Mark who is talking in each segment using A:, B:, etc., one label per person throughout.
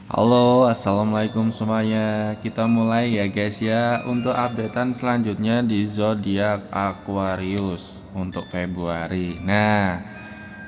A: Halo, assalamualaikum semuanya. Kita mulai ya guys ya untuk updatean selanjutnya di zodiak Aquarius untuk Februari. Nah,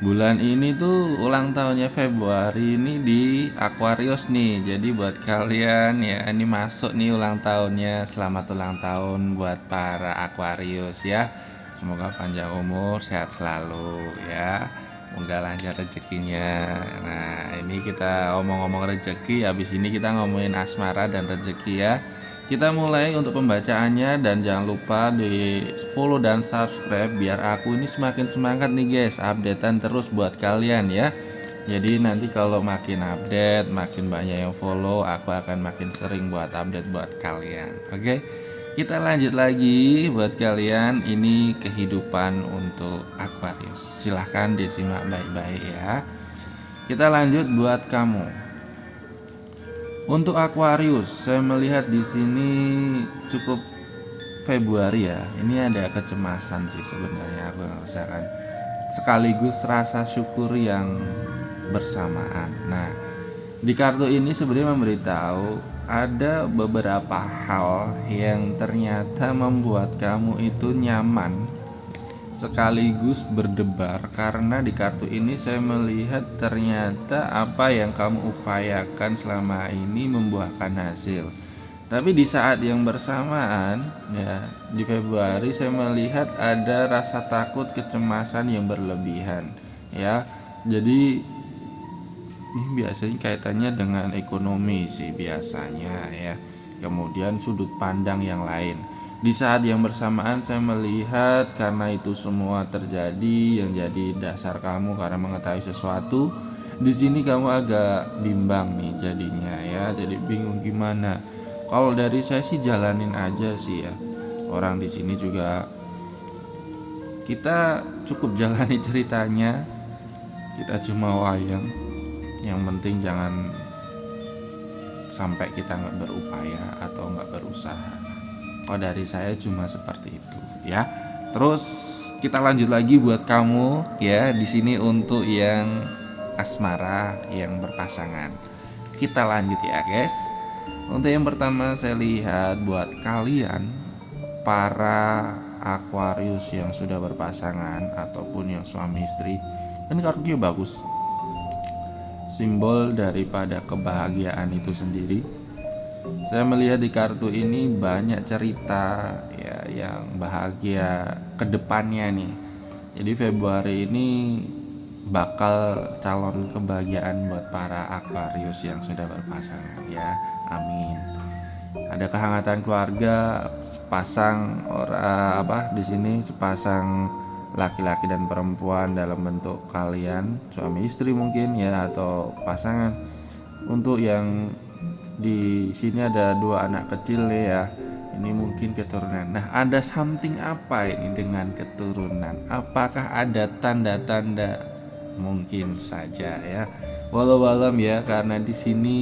A: bulan ini tuh ulang tahunnya Februari ini di Aquarius nih. Jadi buat kalian ya, ini masuk nih ulang tahunnya. Selamat ulang tahun buat para Aquarius ya. Semoga panjang umur, sehat selalu ya. Semoga lancar rezekinya. Nah, ini kita ngomong-ngomong rezeki, habis ini kita ngomongin asmara dan rezeki ya. Kita mulai untuk pembacaannya dan jangan lupa di follow dan subscribe biar aku ini semakin semangat nih guys, updatean terus buat kalian ya. Jadi nanti kalau makin update, makin banyak yang follow, aku akan makin sering buat update buat kalian. Oke. Kita lanjut lagi buat kalian, ini kehidupan untuk Aquarius. Silahkan disimak baik-baik ya. Kita lanjut buat kamu. Untuk Aquarius, saya melihat di sini cukup Februari ya. Ini ada kecemasan sih sebenarnya aku rasakan. Sekaligus rasa syukur yang bersamaan. Nah, di kartu ini sebenarnya memberitahu ada beberapa hal yang ternyata membuat kamu itu nyaman sekaligus berdebar, karena di kartu ini saya melihat ternyata apa yang kamu upayakan selama ini membuahkan hasil. Tapi di saat yang bersamaan ya, di Februari saya melihat ada rasa takut, kecemasan yang berlebihan ya. Jadi ini biasanya kaitannya dengan ekonomi sih biasanya ya. Kemudian sudut pandang yang lain. Di saat yang bersamaan saya melihat karena itu semua terjadi yang jadi dasar kamu karena mengetahui sesuatu. Di sini kamu agak bimbang nih jadinya ya. Jadi bingung gimana. Kalau dari saya sih jalanin aja sih ya. Orang di sini juga kita cukup jalani ceritanya. Kita cuma wayang. Yang penting jangan sampai kita nggak berupaya atau nggak berusaha. Kalau dari saya cuma seperti itu ya. Terus kita lanjut lagi buat kamu ya, di sini untuk yang asmara, yang berpasangan. Kita lanjut ya guys. Untuk yang pertama saya lihat buat kalian para Aquarius yang sudah berpasangan ataupun yang suami istri. Ini kartunya bagus, simbol daripada kebahagiaan itu sendiri. Saya melihat di kartu ini banyak cerita ya yang bahagia ke depannya nih. Jadi Februari ini bakal calon kebahagiaan buat para Aquarius yang sudah berpasangan ya. Amin. Ada kehangatan keluarga, sepasang orang di sini sepasang laki-laki dan perempuan dalam bentuk kalian suami istri mungkin ya, atau pasangan. Untuk yang di sini ada dua anak kecil ya, ini mungkin keturunan. Nah, ada something apa ini dengan keturunan? Apakah ada tanda-tanda? Mungkin saja ya, walau alam ya, karena di sini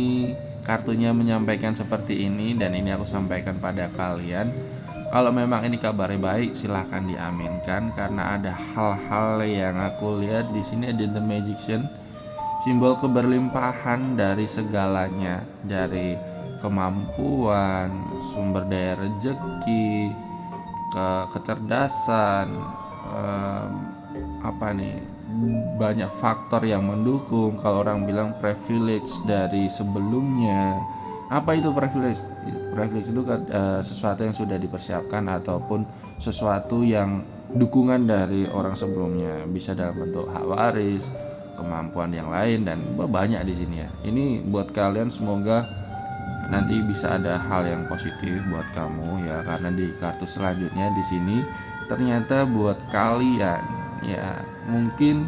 A: kartunya menyampaikan seperti ini dan ini aku sampaikan pada kalian. Kalau memang ini kabarnya baik, silahkan diaminkan karena ada hal-hal yang aku lihat di sini. Ada The Magician, simbol keberlimpahan dari segalanya, dari kemampuan, sumber daya rezeki, kecerdasan, apa nih, banyak faktor yang mendukung. Kalau orang bilang privilege dari sebelumnya. Apa itu privilege? Privilege itu kan sesuatu yang sudah dipersiapkan ataupun sesuatu yang dukungan dari orang sebelumnya, bisa dalam bentuk hak waris, kemampuan yang lain, dan banyak di sini ya. Ini buat kalian, semoga nanti bisa ada hal yang positif buat kamu ya, karena di kartu selanjutnya di sini ternyata buat kalian ya, mungkin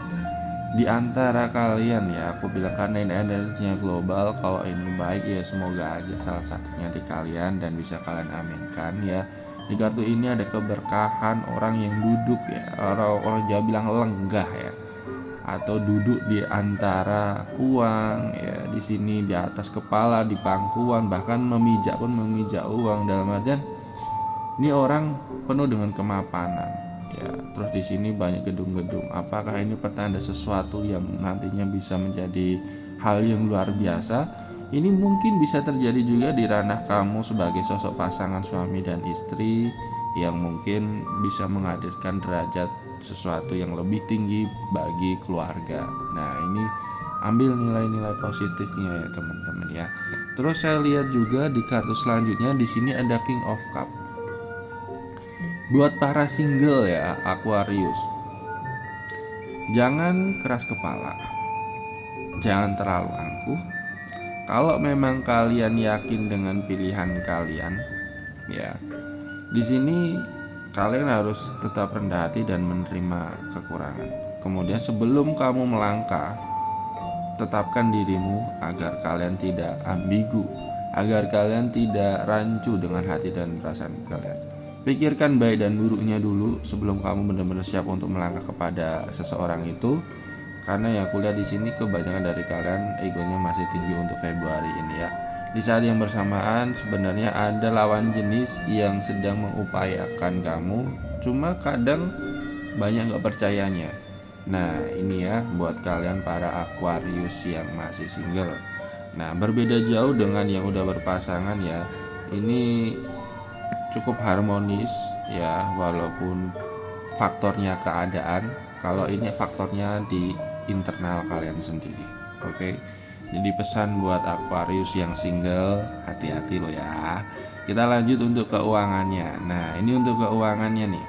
A: di antara kalian ya, aku bilang karena ini energinya global. Kalau ini baik ya semoga aja salah satunya di kalian dan bisa kalian aminkan ya. Di kartu ini ada keberkahan, orang yang duduk ya, orang Jawa bilang lenggah ya, atau duduk di antara uang ya, di sini di atas kepala, di pangkuan, bahkan memijak pun memijak uang. Dalam artian ini orang penuh dengan kemapanan ya. Terus di sini banyak gedung-gedung. Apakah ini pertanda sesuatu yang nantinya bisa menjadi hal yang luar biasa? Ini mungkin bisa terjadi juga di ranah kamu sebagai sosok pasangan suami dan istri yang mungkin bisa menghadirkan derajat sesuatu yang lebih tinggi bagi keluarga. Nah, ini ambil nilai-nilai positifnya ya teman-teman ya. Terus saya lihat juga di kartu selanjutnya di sini ada King of Cup. Buat para single ya, Aquarius, jangan keras kepala, jangan terlalu angkuh. Kalau memang kalian yakin dengan pilihan kalian, ya, di sini kalian harus tetap rendah hati dan menerima kekurangan. Kemudian sebelum kamu melangkah, tetapkan dirimu agar kalian tidak ambigu, agar kalian tidak rancu dengan hati dan perasaan kalian. Pikirkan baik dan buruknya dulu sebelum kamu benar-benar siap untuk melangkah kepada seseorang itu. Karena ya kuliah di sini kebanyakan dari kalian egonya masih tinggi untuk Februari ini ya. Di saat yang bersamaan sebenarnya ada lawan jenis yang sedang mengupayakan kamu, cuma kadang banyak gak percayanya. Nah ini ya buat kalian para Aquarius yang masih single. Nah berbeda jauh dengan yang udah berpasangan ya. Ini cukup harmonis ya, walaupun faktornya keadaan. Kalau ini faktornya di internal kalian sendiri. Oke. Jadi pesan buat Aquarius yang single, hati-hati lo ya. Kita lanjut untuk keuangannya. Nah, ini untuk keuangannya nih.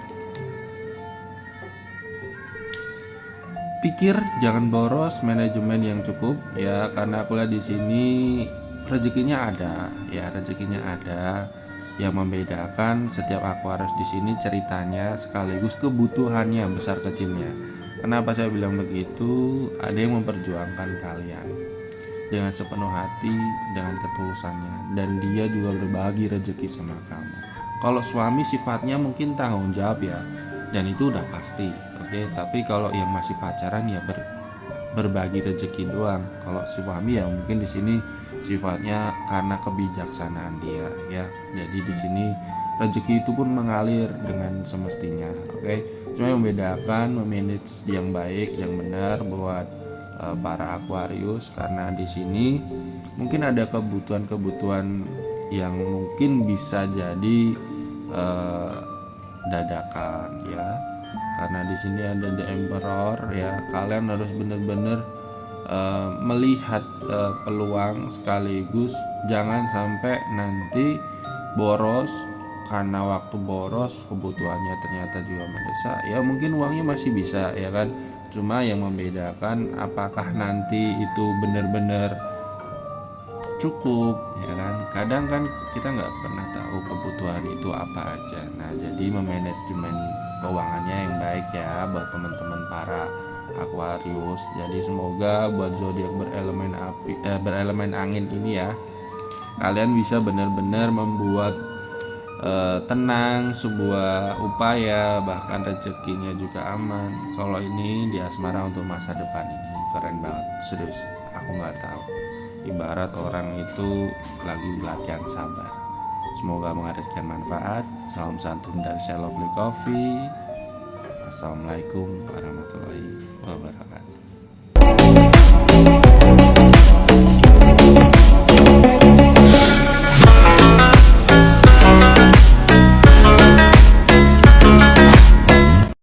A: Pikir jangan boros, manajemen yang cukup ya, karena aku lihat di sini rezekinya ada, ya rezekinya ada. Yang membedakan setiap Aquarius di sini ceritanya sekaligus kebutuhannya besar kecilnya. Kenapa saya bilang begitu? Ada yang memperjuangkan kalian dengan sepenuh hati, dengan ketulusannya, dan dia juga berbagi rezeki sama kamu. Kalau suami sifatnya mungkin tanggung jawab ya, dan itu udah pasti. Oke, tapi kalau yang masih pacaran ya berbagi rezeki doang. Kalau suami ya mungkin di sini sifatnya karena kebijaksanaan dia ya. Jadi di sini rezeki itu pun mengalir dengan semestinya. Oke. Cuma yang membedakan memanage yang baik, yang benar buat para Aquarius, karena di sini mungkin ada kebutuhan-kebutuhan yang mungkin bisa jadi dadakan ya. Karena di sini ada The Emperor ya, kalian harus benar-benar melihat peluang sekaligus jangan sampai nanti boros. Karena waktu boros kebutuhannya ternyata juga mendesak ya, mungkin uangnya masih bisa ya kan, cuma yang membedakan apakah nanti itu benar-benar cukup ya kan. Kadang kan kita nggak pernah tahu kebutuhan itu apa aja. Nah jadi memanajemen keuangannya yang baik ya buat teman-teman para Aquarius. Jadi semoga buat zodiak berelemen api, berelemen angin ini ya, kalian bisa benar-benar membuat tenang sebuah upaya, bahkan rezekinya juga aman. Kalau ini di asmara untuk masa depan ini keren banget, serius. Aku nggak tahu, ibarat orang itu lagi latihan sabar. Semoga menghadirkan manfaat. Salam santun dari Saya Lovely Coffee. Assalamualaikum warahmatullahi wabarakatuh.